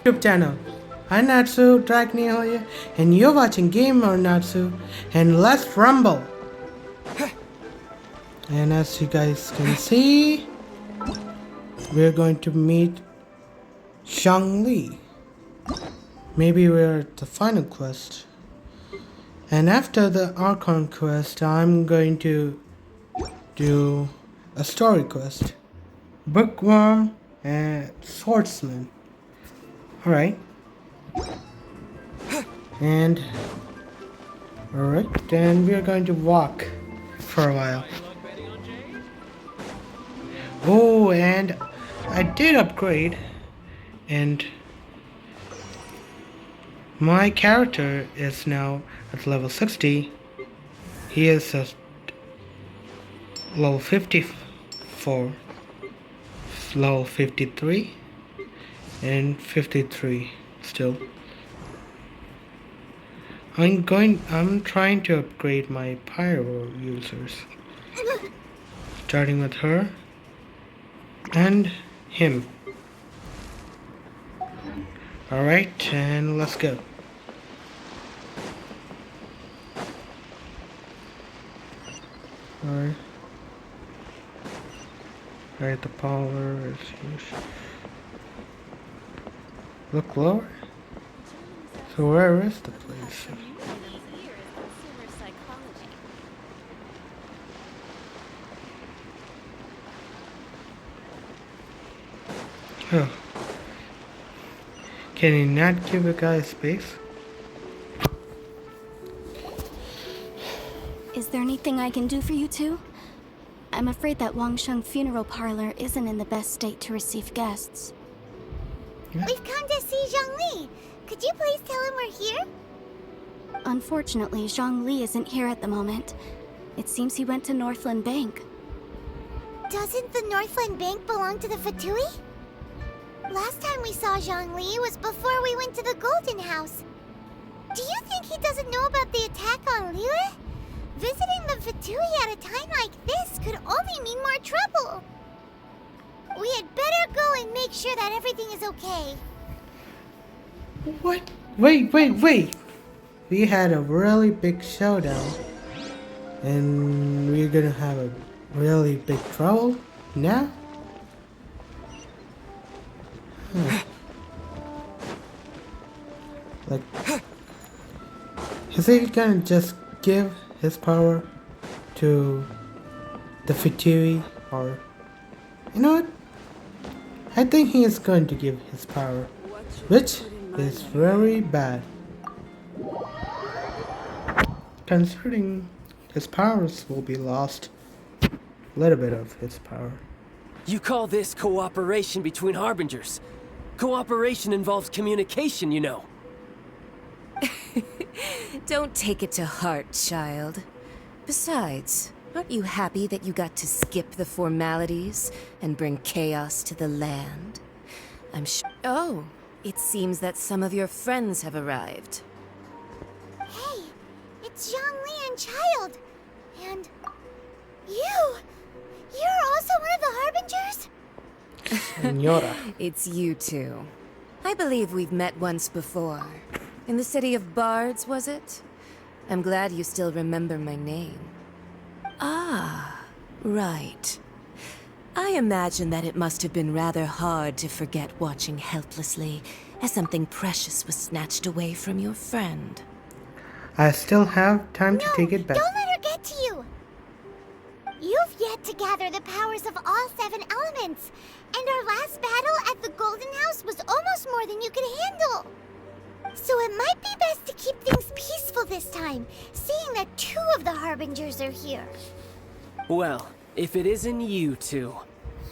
YouTube channel. I'm Natsu, Dragneil here, and you're watching Gamer Natsu, and let's rumble. And as you guys can see, we're going to meet Zhongli. Maybe we're at the final quest. And after the Archon quest, I'm going to do a story quest. Bookworm and Swordsman. Alright. And alright, then we're going to walk for a while. Oh, and I did upgrade, and my character is now at level 60. He is at level 54, level 53, and 53 still. I'm trying to upgrade my pyro users, starting with her and him. Alright, and let's go. Alright. Alright, the power is huge. Look lower? So where is the place? Oh. Can you not give a guy space? Is there anything I can do for you two? I'm afraid that Wangsheng funeral parlor isn't in the best state to receive guests. Yeah. We've come to see Zhongli. Could you please tell him we're here? Unfortunately, Zhongli isn't here at the moment. It seems he went to Northland Bank. Doesn't the Northland Bank belong to the Fatui? Last time we saw Zhongli was before we went to the Golden House. Do you think he doesn't know about the attack on Liyue? Visiting the Fatui at a time like this could only mean more trouble. We had better go and make sure that everything is okay. What? Wait! We had a really big showdown, and we're gonna have a really big trouble now? Like, is he gonna just give his power to the Fatui, or you know what? I think he is going to give his power, which is very bad, considering his powers will be lost. A little bit of his power. You call this cooperation between harbingers? Cooperation involves communication, you know. Don't take it to heart, child. Besides, aren't you happy that you got to skip the formalities and bring chaos to the land? I'm sure. Oh, it seems that some of your friends have arrived. Hey, it's Zhongli and Child. And you! You're also one of the Harbingers? Senora. It's you two. I believe we've met once before. In the city of Bards, was it? I'm glad you still remember my name. Ah, right. I imagine that it must have been rather hard to forget watching helplessly as something precious was snatched away from your friend. I still have time to take it back. Don't let her get to you! You've yet to gather the powers of all 7 elements, and our last battle at the Golden House was almost more than you could handle. So it might be best to keep things peaceful this time, seeing that 2 of the Harbingers are here. Well, if it isn't you two.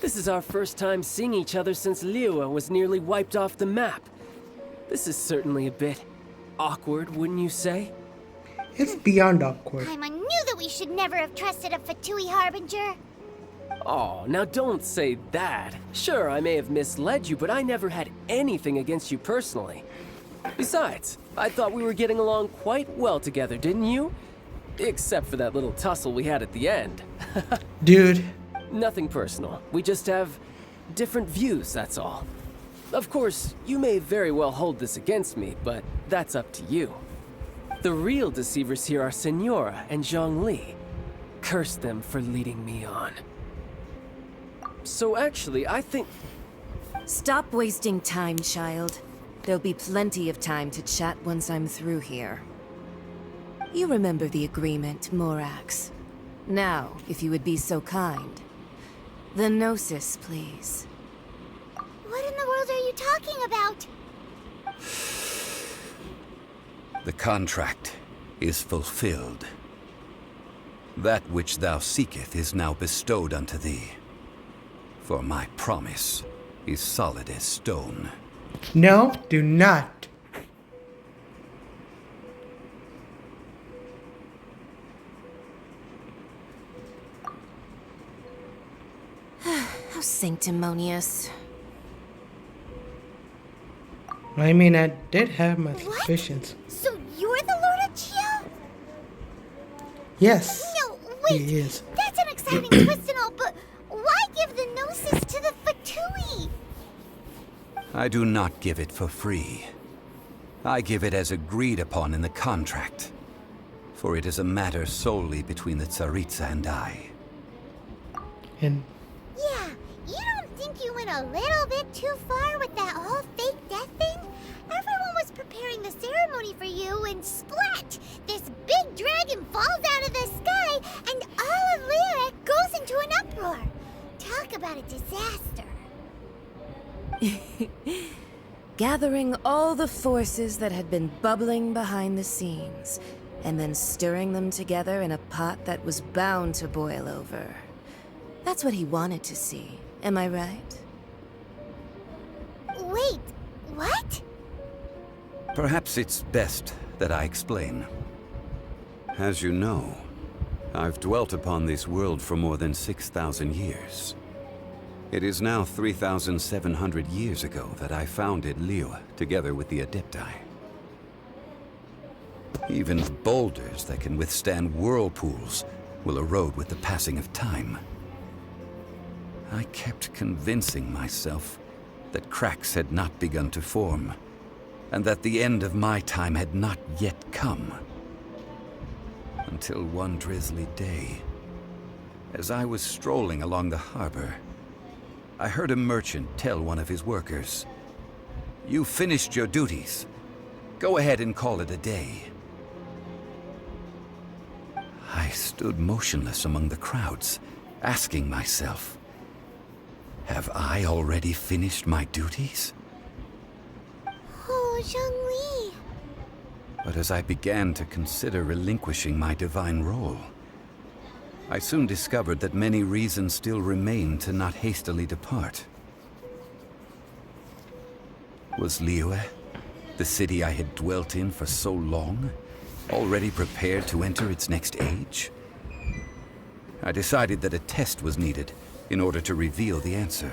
This is our first time seeing each other since Liyue was nearly wiped off the map. This is certainly a bit awkward, wouldn't you say? It's beyond awkward. I knew that we should never have trusted a Fatui Harbinger. Oh, now don't say that. Sure, I may have misled you, but I never had anything against you personally. Besides, I thought we were getting along quite well together, didn't you? Except for that little tussle we had at the end. Dude. Nothing personal. We just have different views, that's all. Of course, you may very well hold this against me, but that's up to you. The real deceivers here are Senora and Zhongli. Curse them for leading me on. So actually, I think... Stop wasting time, child. There'll be plenty of time to chat once I'm through here. You remember the agreement, Morax. Now, if you would be so kind. The Gnosis, please. What in the world are you talking about? The contract is fulfilled. That which thou seeketh is now bestowed unto thee. For my promise is solid as stone. No, do not. How sanctimonious. I mean, I did have my suspicions. So you're the Lord of Chia? Yes, No, wait! he is. That's an exciting twist and all, but why give the Gnosis to the Fatui? I do not give it for free. I give it as agreed upon in the contract. For it is a matter solely between the Tsaritsa and I. And Yeah, you don't think you went a little bit too far with that whole fake death thing? Everyone was preparing the ceremony for you, and splat! This big dragon falls out of the sky, and all of Lyra goes into an uproar. Talk about a disaster. Gathering all the forces that had been bubbling behind the scenes, and then stirring them together in a pot that was bound to boil over. That's what he wanted to see, am I right? Wait, what? Perhaps it's best that I explain. As you know, I've dwelt upon this world for more than 6,000 years. It is now 3,700 years ago that I founded Liyue together with the Adepti. Even boulders that can withstand whirlpools will erode with the passing of time. I kept convincing myself that cracks had not begun to form, and that the end of my time had not yet come. Until one drizzly day, as I was strolling along the harbor, I heard a merchant tell one of his workers, "You finished your duties. Go ahead and call it a day." I stood motionless among the crowds, asking myself, have I already finished my duties? Oh, Zhongli. But as I began to consider relinquishing my divine role, I soon discovered that many reasons still remained to not hastily depart. Was Liyue, the city I had dwelt in for so long, already prepared to enter its next age? I decided that a test was needed in order to reveal the answer.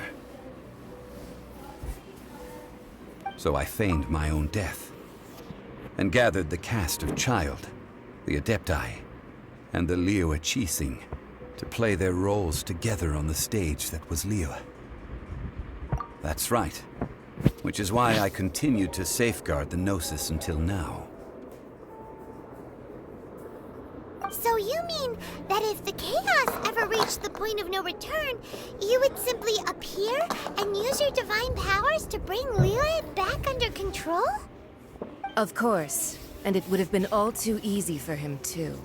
So I feigned my own death, and gathered the cast of Child, the Adepti, and the Liyue Qixing to play their roles together on the stage that was Liyue. That's right, which is why I continued to safeguard the Gnosis until now. So you mean that if the chaos ever reached the point of no return, you would simply appear and use your divine powers to bring Liyue back under control? Of course, and it would have been all too easy for him too.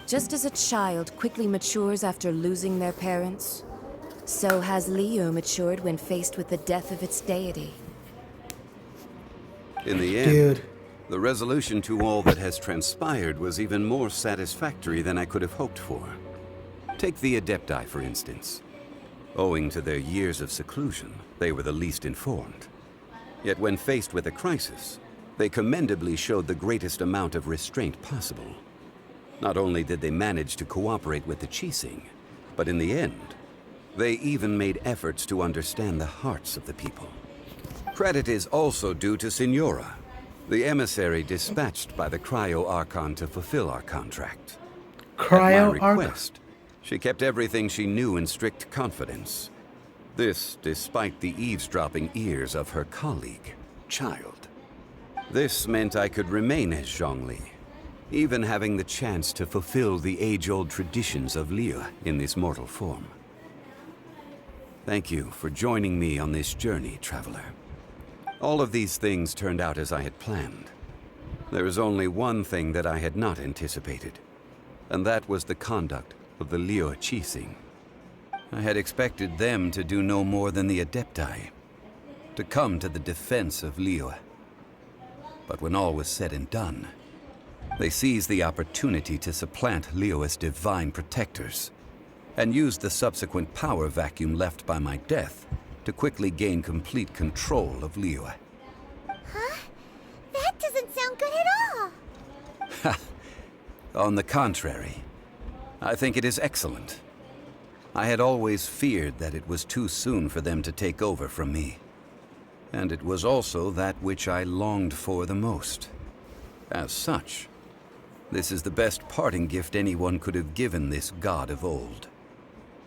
Just as a child quickly matures after losing their parents, so has Liyue matured when faced with the death of its deity. In the end, dude, the resolution to all that has transpired was even more satisfactory than I could have hoped for. Take the Adepti, for instance. Owing to their years of seclusion, they were the least informed. Yet when faced with a crisis, they commendably showed the greatest amount of restraint possible. Not only did they manage to cooperate with the Qixing, but in the end, they even made efforts to understand the hearts of the people. Credit is also due to Senora, the emissary dispatched by the Cryo Archon to fulfill our contract. At my Cryo Archon. request, she kept everything she knew in strict confidence. This despite the eavesdropping ears of her colleague, Child. This meant I could remain as Zhongli, even having the chance to fulfill the age-old traditions of Liyue in this mortal form. Thank you for joining me on this journey, traveler. All of these things turned out as I had planned. There is only one thing that I had not anticipated, and that was the conduct of the Liyue Qixing. I had expected them to do no more than the Adepti, to come to the defense of Liyue. But when all was said and done, they seized the opportunity to supplant Liyue as divine protectors, and used the subsequent power vacuum left by my death to quickly gain complete control of Liyue. Huh? That doesn't sound good at all. On the contrary, I think it is excellent. I had always feared that it was too soon for them to take over from me. And it was also that which I longed for the most. As such, this is the best parting gift anyone could have given this god of old.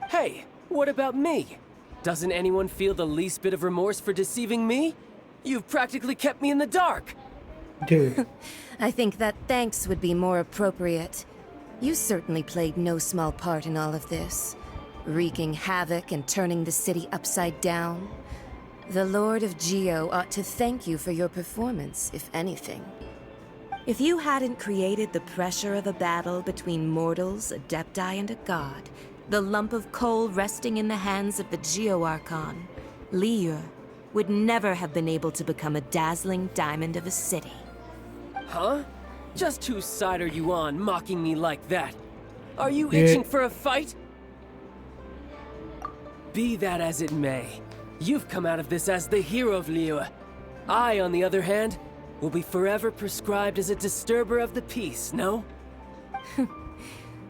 Hey, what about me? Doesn't anyone feel the least bit of remorse for deceiving me? You've practically kept me in the dark. Dude. I think that thanks would be more appropriate. You certainly played no small part in all of this, wreaking havoc and turning the city upside down. The Lord of Geo ought to thank you for your performance, if anything. If you hadn't created the pressure of a battle between mortals, Adepti, and a god, the lump of coal resting in the hands of the Geo-Archon, Liyue, would never have been able to become a dazzling diamond of a city. Huh? Just whose side are you on, mocking me like that? Are you Yeah. itching for a fight? Be that as it may, you've come out of this as the hero of Liyue. I, on the other hand, will be forever prescribed as a disturber of the peace, no?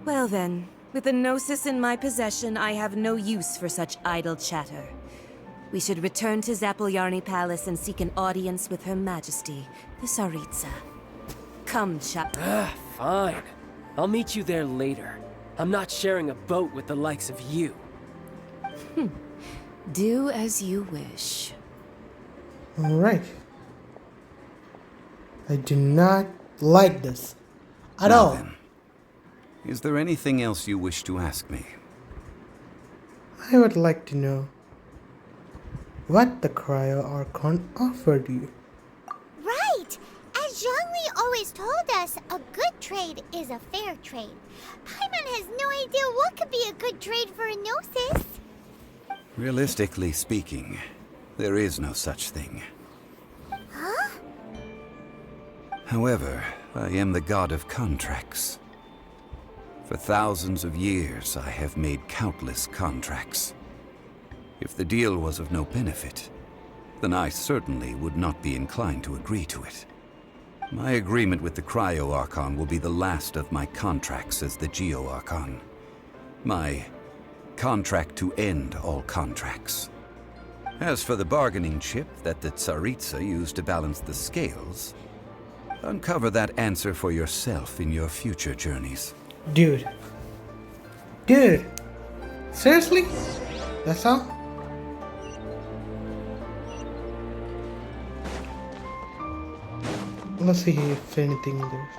Well then, with the Gnosis in my possession, I have no use for such idle chatter. We should return to Zapolyarny Palace and seek an audience with Her Majesty, the Tsaritsa. Come, Fine. I'll meet you there later. I'm not sharing a boat with the likes of you. Do as you wish. Alright. I do not like this. At Now all. then, is there anything else you wish to ask me? I would like to know what the Cryo Archon offered you. Right! As Zhongli always told us, a good trade is a fair trade. Paimon has no idea what could be a good trade for a Gnosis. Realistically speaking, there is no such thing. Huh? However, I am the god of contracts. For thousands of years, I have made countless contracts. If the deal was of no benefit, then I certainly would not be inclined to agree to it. My agreement with the Cryo Archon will be the last of my contracts as the Geo Archon. My contract to end all contracts. As for the bargaining chip that the Tsaritsa used to balance the scales, uncover that answer for yourself in your future journeys. Dude. Dude. Seriously? That's all? Let's see if anything there.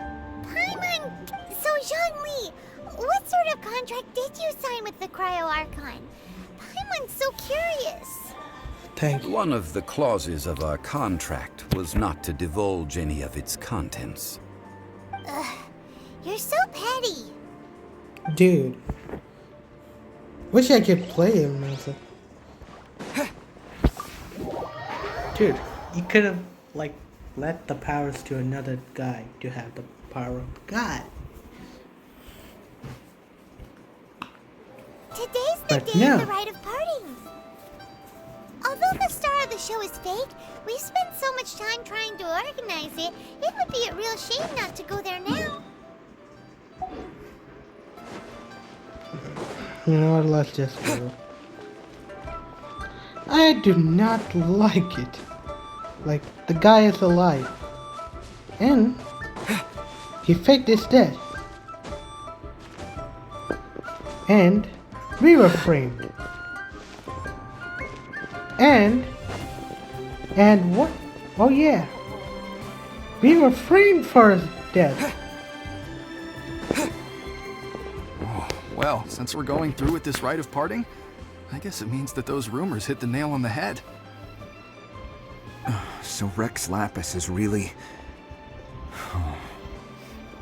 Paimon! So, Zhongli, what sort of contract did you sign with the Cryo Archon? Paimon's so curious. Thank you. One of the clauses of our contract was not to divulge any of its contents. You're so petty. Dude. Wish I could play him. I was like, dude, you could have, like, let the powers to another guy to have the power of God. Today's the But day no. of the rite of parting. Although the star of the show is fake, we've spent so much time trying to organize it, it would be a real shame not to go there now. You know what, let's just go. I do not like it. Like, the guy is alive. And he faked his death. And we were framed. And what? Oh yeah. We were framed for his death. Oh, well, since we're going through with this rite of parting, I guess it means that those rumors hit the nail on the head. So Rex Lapis is really...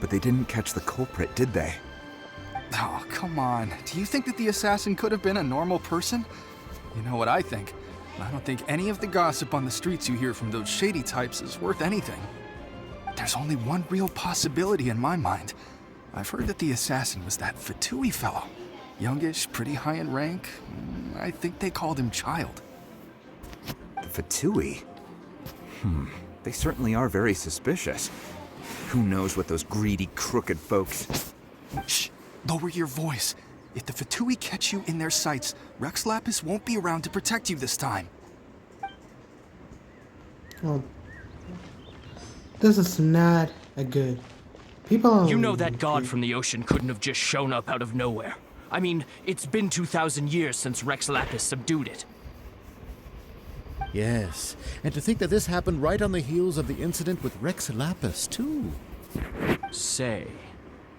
But they didn't catch the culprit, did they? Oh, come on. Do you think that the assassin could have been a normal person? You know what I think? I don't think any of the gossip on the streets you hear from those shady types is worth anything. There's only one real possibility in my mind. I've heard that the assassin was that Fatui fellow. Youngish, pretty high in rank. I think they called him Child. Fatui? They certainly are very suspicious. Who knows what those greedy, crooked folks... Shh! Lower your voice. If the Fatui catch you in their sights, Rex Lapis won't be around to protect you this time. Well, this is not a good. People. You know that god from the ocean couldn't have just shown up out of nowhere. I mean, it's been 2,000 years since Rex Lapis subdued it. Yes, and to think that this happened right on the heels of the incident with Rex Lapis, too. Say,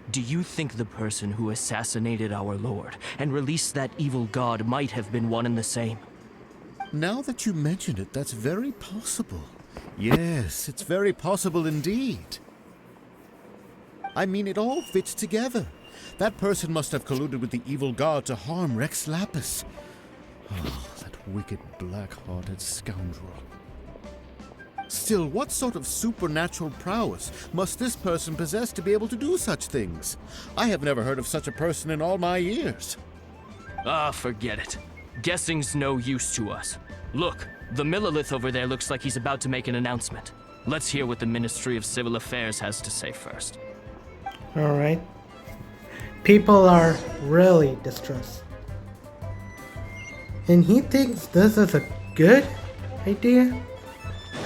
do you think the person who assassinated our lord and released that evil god might have been one and the same? Now that you mention it, that's very possible. Yes, it's very possible indeed. I mean, it all fits together. That person must have colluded with the evil god to harm Rex Lapis. Oh, that wicked, black-hearted scoundrel. Still, what sort of supernatural prowess must this person possess to be able to do such things? I have never heard of such a person in all my years. Ah, forget it. Guessing's no use to us. Look, the Millilith over there looks like he's about to make an announcement. Let's hear what the Ministry of Civil Affairs has to say first. Alright. People are really distressed. And he thinks this is a good idea?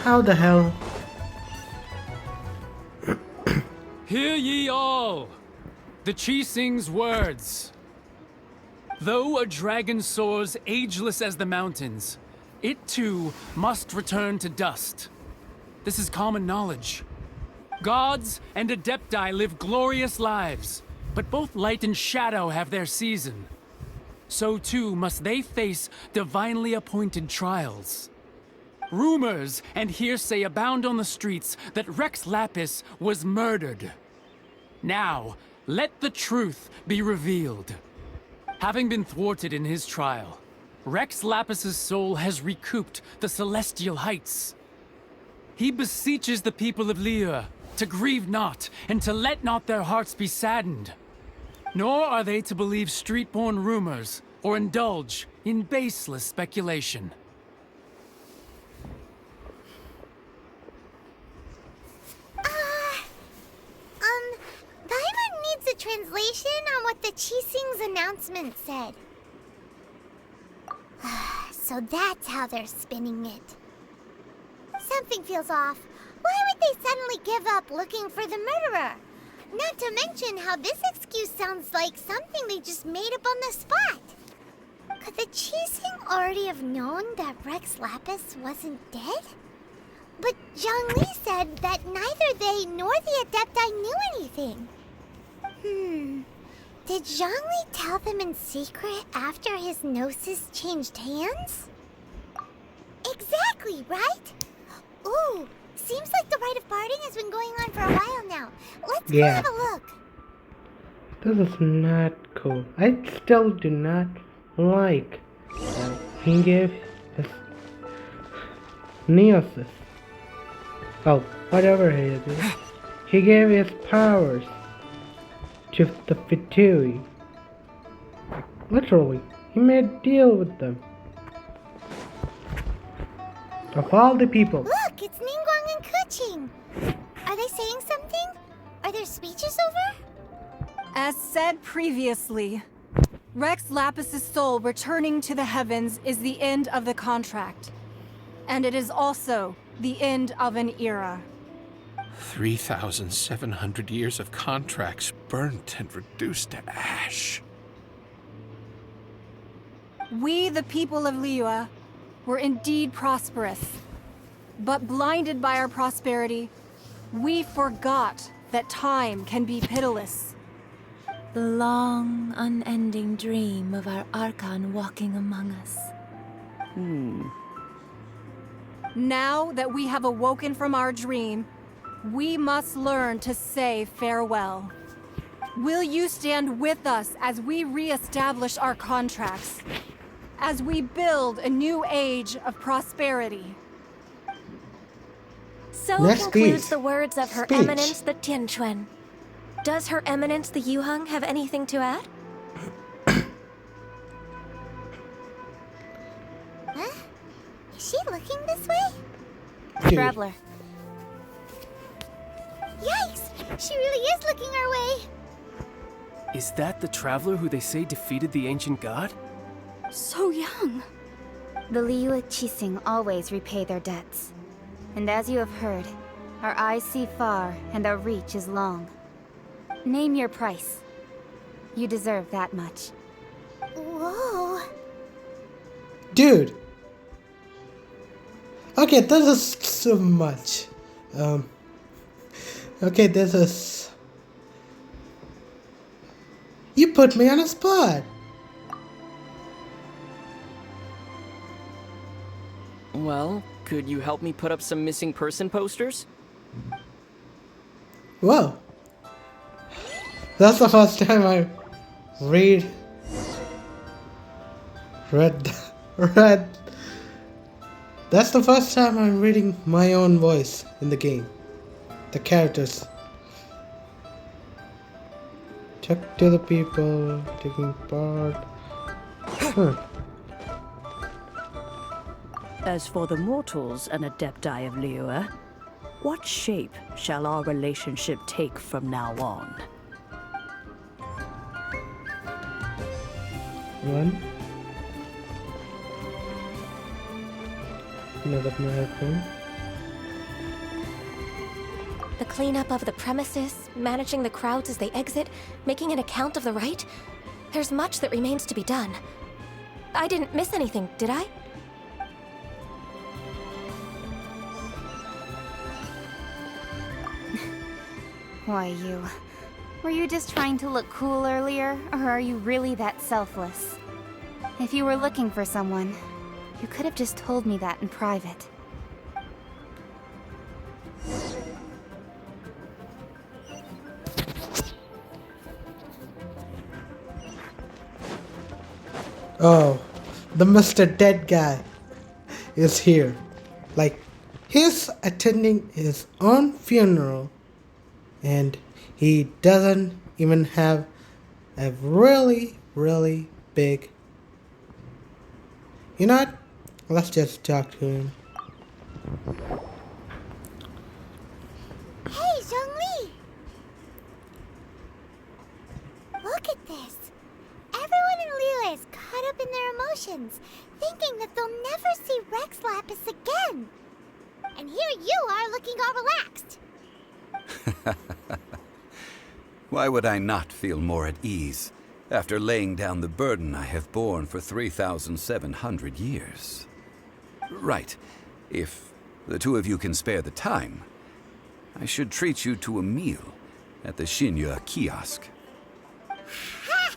How the hell? Hear ye all! The Chising's words. Though a dragon soars ageless as the mountains, it too must return to dust. This is common knowledge. Gods and Adepti live glorious lives, but both light and shadow have their season. So too must they face divinely appointed trials. Rumors and hearsay abound on the streets that Rex Lapis was murdered. Now, let the truth be revealed. Having been thwarted in his trial, Rex Lapis's soul has recouped the celestial heights. He beseeches the people of Liyue to grieve not and to let not their hearts be saddened. Nor are they to believe street-born rumors or indulge in baseless speculation. Paimon needs a translation on what the Chising's announcement said. So that's how they're spinning it. Something feels off. Why would they suddenly give up looking for the murderer? Not to mention how this excuse sounds like something they just made up on the spot. Could the Chising already have known that Rex Lapis wasn't dead? But Zhongli said that neither they nor the Adepti knew anything. Did Zhongli tell them in secret after his gnosis changed hands? Exactly, right? Ooh, seems like the rite of parting has been going on for a while now. Let's go have a look. This is not cool. I still do not like that he gave his gnosis. Oh, whatever it is. He gave his powers to the Fatui. Literally, he made a deal with them. Of all the people. Look, it's Ningguang and Kuching. Are they saying something? Are their speeches over? As said previously, Rex Lapis's soul returning to the heavens is the end of the contract. And it is also the end of an era. 3,700 years of contracts burnt and reduced to ash. We, the people of Liyue, were indeed prosperous. But blinded by our prosperity, we forgot that time can be pitiless. The long, unending dream of our Archon walking among us. Now that we have awoken from our dream, we must learn to say farewell. Will you stand with us as we re-establish our contracts? As we build a new age of prosperity? So Next concludes speech. the words of Her Speech. Eminence the Tianquan. Does Her Eminence the Yuheng have anything to add? Huh? Is she looking this way? Dude. Traveler. Yikes! She really is looking our way! Is that the traveler who they say defeated the ancient god? So young. The Liyue Qixing always repay their debts. And as you have heard, our eyes see far and our reach is long. Name your price. You deserve that much. Whoa! Dude. Okay, this is so much. Okay, this is... You put me on a spot. Well, could you help me put up some missing person posters? Whoa. That's the first time I read That's the first time I'm reading my own voice in the game. The characters. Check to the people taking part. As for the mortals and Adepti of Liyue, what shape shall our relationship take from now on? One. Another marathon. The cleanup of the premises, managing the crowds as they exit, making an account of the rite. There's much that remains to be done. I didn't miss anything, did I? Why, you. Were you just trying to look cool earlier, or are you really that selfless? If you were looking for someone, you could have just told me that in private. Oh, the Mr. Dead guy is here. Like, he's attending his own funeral and he doesn't even have a really, really big... You know what? Let's just talk to him. Hey, Zhongli! Look at this. Everyone in Liyue is caught up in their emotions, thinking that they'll never see Rex Lapis again. And here you are looking all relaxed. Why would I not feel more at ease after laying down the burden I have borne for 3,700 years? Right. If the two of you can spare the time, I should treat you to a meal at the Xinyue kiosk. Ha!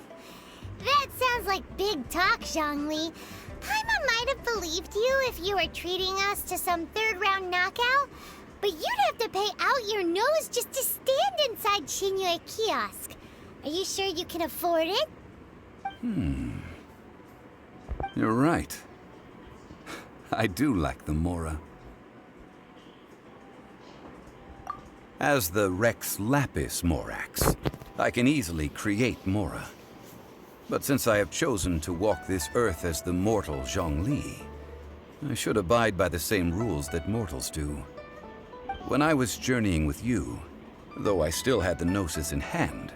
That sounds like big talk, Zhongli. Paimon might have believed you if you were treating us to some third-round knockout, but you'd have to pay out your nose just to stand inside Xinyue kiosk. Are you sure you can afford it? You're right. I do lack the Mora. As the Rex Lapis Morax, I can easily create Mora. But since I have chosen to walk this earth as the mortal Zhongli, I should abide by the same rules that mortals do. When I was journeying with you, though I still had the Gnosis in hand,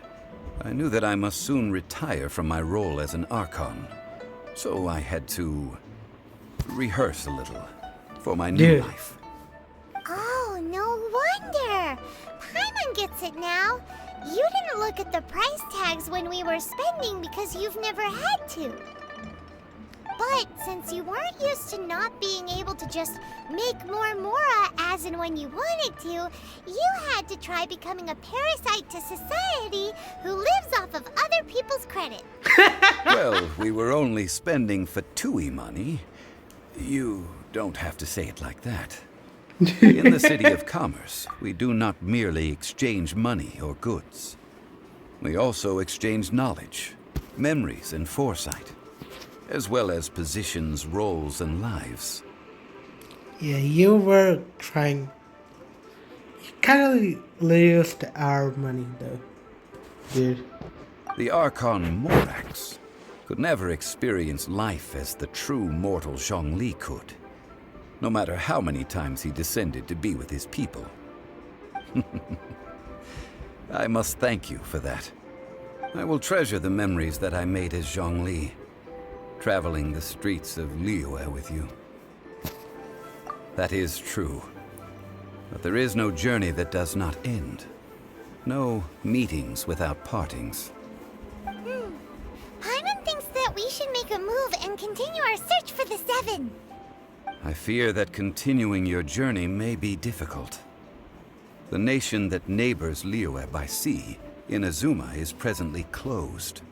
I knew that I must soon retire from my role as an Archon. So I had to rehearse a little for my new life. Oh, no wonder. Paimon gets it now. You didn't look at the price tags when we were spending because you've never had to. But since you weren't used to not being able to just make more Mora as and when you wanted to, you had to try becoming a parasite to society who lives off of other people's credit. Well, we were only spending Fatui money. You don't have to say it like that. In the City of Commerce, we do not merely exchange money or goods. We also exchange knowledge, memories, and foresight, as well as positions, roles, and lives. Yeah, you were trying. You kind of used our money, though, dude. The Archon Morax could never experience life as the true mortal Zhongli could, no matter how many times he descended to be with his people. I must thank you for that. I will treasure the memories that I made as Zhongli, traveling the streets of Liyue with you. That is true. But there is no journey that does not end. No meetings without partings. Paimon thinks that we should make a move and continue our search for the Seven. I fear that continuing your journey may be difficult. The nation that neighbors Liyue by sea, Inazuma, is presently closed.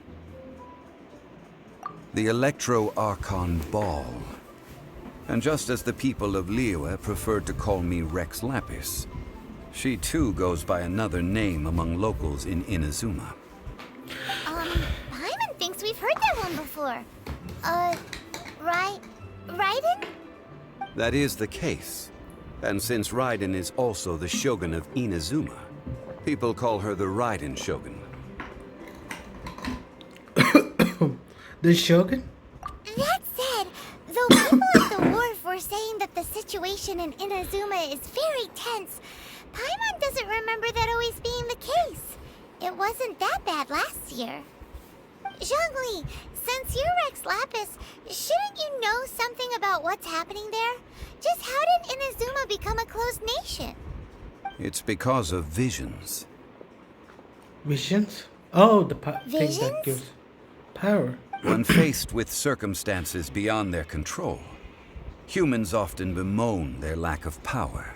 The Electro-Archon Ball. And just as the people of Liyue preferred to call me Rex Lapis, she too goes by another name among locals in Inazuma. Paimon thinks we've heard that one before. Raiden? That is the case. And since Raiden is also the Shogun of Inazuma, people call her the Raiden Shogun. The Shogun? That said, though people at the wharf were saying that the situation in Inazuma is very tense, Paimon doesn't remember that always being the case. It wasn't that bad last year. Zhongli, since you're Rex Lapis, shouldn't you know something about what's happening there? Just how did Inazuma become a closed nation? It's because of visions. Visions? Oh, the thing Visions? that gives power. When faced with circumstances beyond their control, humans often bemoan their lack of power.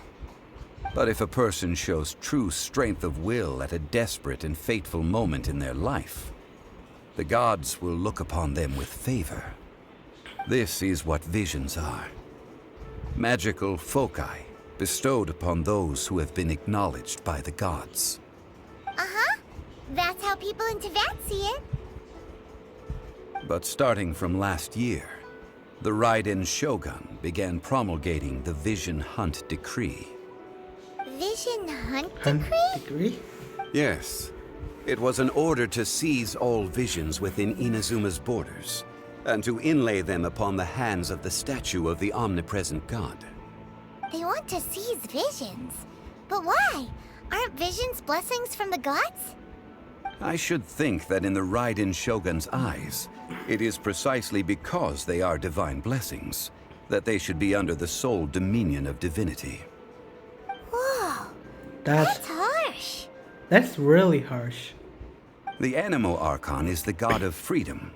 But if a person shows true strength of will at a desperate and fateful moment in their life, the gods will look upon them with favor. This is what visions are. Magical foci bestowed upon those who have been acknowledged by the gods. Uh-huh. That's how people in Teyvat see it. But starting from last year, the Raiden Shogun began promulgating the Vision Hunt Decree. Vision Hunt Hunt Decree? degree? Yes. It was an order to seize all visions within Inazuma's borders, and to inlay them upon the hands of the statue of the omnipresent god. They want to seize visions. But why? Aren't visions blessings from the gods? I should think that in the Raiden Shogun's eyes, it is precisely because they are divine blessings that they should be under the sole dominion of divinity. Whoa, That's harsh. That's really harsh. The Animo Archon is the god of freedom,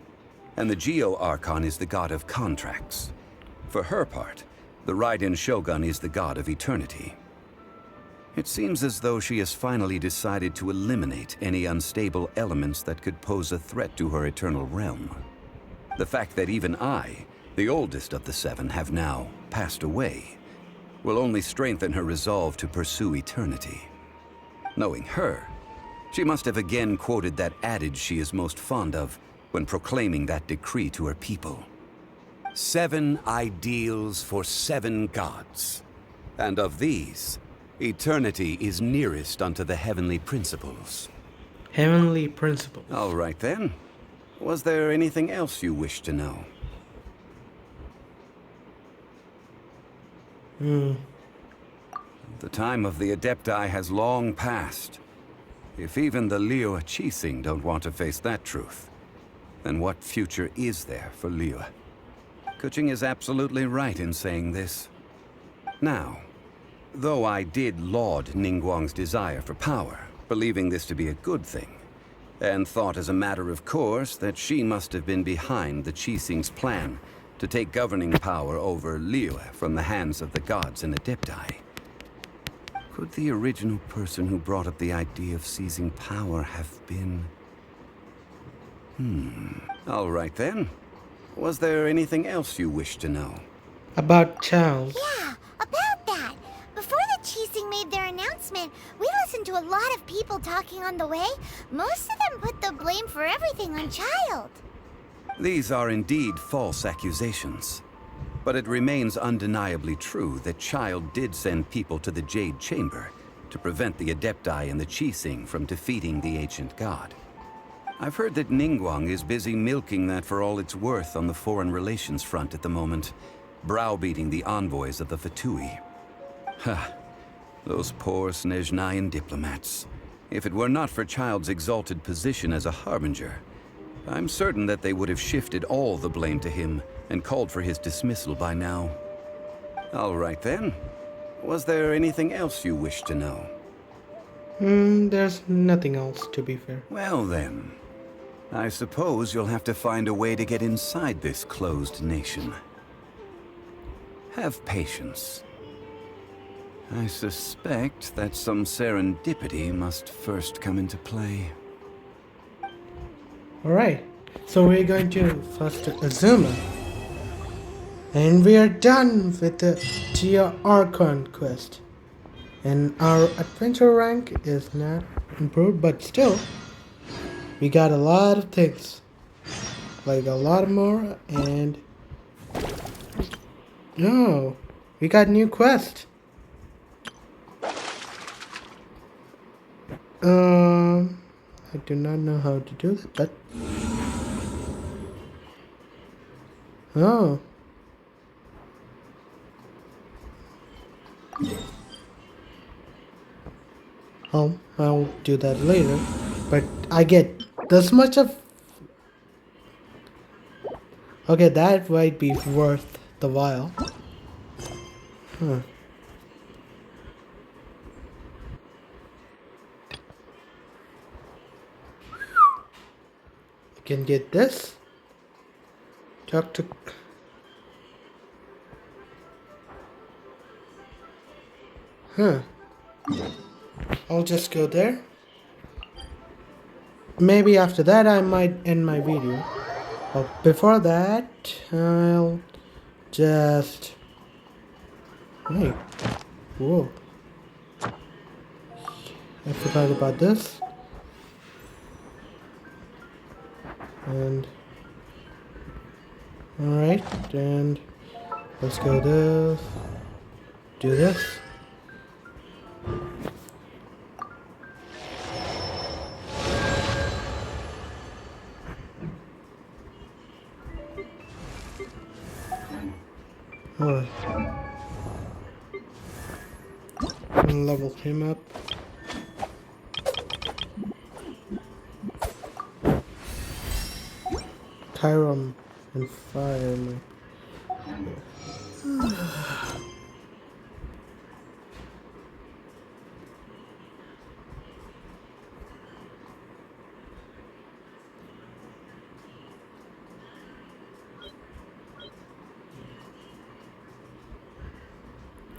and the Geo Archon is the god of contracts. For her part, the Raiden Shogun is the god of eternity. It seems as though she has finally decided to eliminate any unstable elements that could pose a threat to her eternal realm. The fact that even I, the oldest of the seven, have now passed away, will only strengthen her resolve to pursue eternity. Knowing her, she must have again quoted that adage she is most fond of when proclaiming that decree to her people. 7 ideals for 7 gods, and of these, eternity is nearest unto the heavenly principles. Heavenly principles. All right then. Was there anything else you wish to know? The time of the Adepti has long passed. If even the Liyue Qixing don't want to face that truth, then what future is there for Liyue? Kuching is absolutely right in saying this. Now, though I did laud Ningguang's desire for power, believing this to be a good thing, and thought as a matter of course that she must have been behind the Qixing's plan to take governing power over Liyue from the hands of the gods and Adepti. Could the original person who brought up the idea of seizing power have been... All right then. Was there anything else you wish to know? About Charles. Yeah, about that. Before the Qixing made their announcement, we listened to a lot of people talking on the way. Most of them put the blame for everything on Child. These are indeed false accusations. But it remains undeniably true that Child did send people to the Jade Chamber to prevent the Adepti and the Qixing from defeating the ancient god. I've heard that Ningguang is busy milking that for all it's worth on the foreign relations front at the moment, browbeating the envoys of the Fatui. Ha! Those poor Snezhnayan diplomats. If it were not for Child's exalted position as a harbinger, I'm certain that they would have shifted all the blame to him and called for his dismissal by now. All right then. Was there anything else you wish to know? There's nothing else, to be fair. Well then, I suppose you'll have to find a way to get inside this closed nation. Have patience. I suspect that some serendipity must first come into play. Alright, so we're going to first Azuma. And we are done with the Geo Archon quest. And our adventure rank is not improved, but still, we got a lot of things. Like a lot more, and... No, we got new quest. I do not know how to do that, but... Oh. Oh, I'll do that later. But I get this much of... Okay, that might be worth the while. Huh. I can get this. Talk to... Huh. I'll just go there. Maybe after that I might end my video. But before that, I'll just... Wait. Whoa. I forgot about this. And... Alright, and... Let's go this. Do this. Alright. Level him up. Tyrum and fire.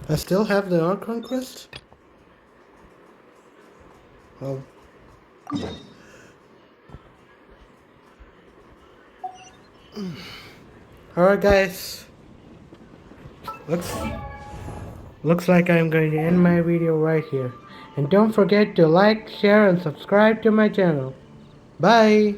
I still have the Archon quest? Oh. Alright guys. Looks like I'm going to end my video right here. And don't forget to like, share and subscribe to my channel. Bye!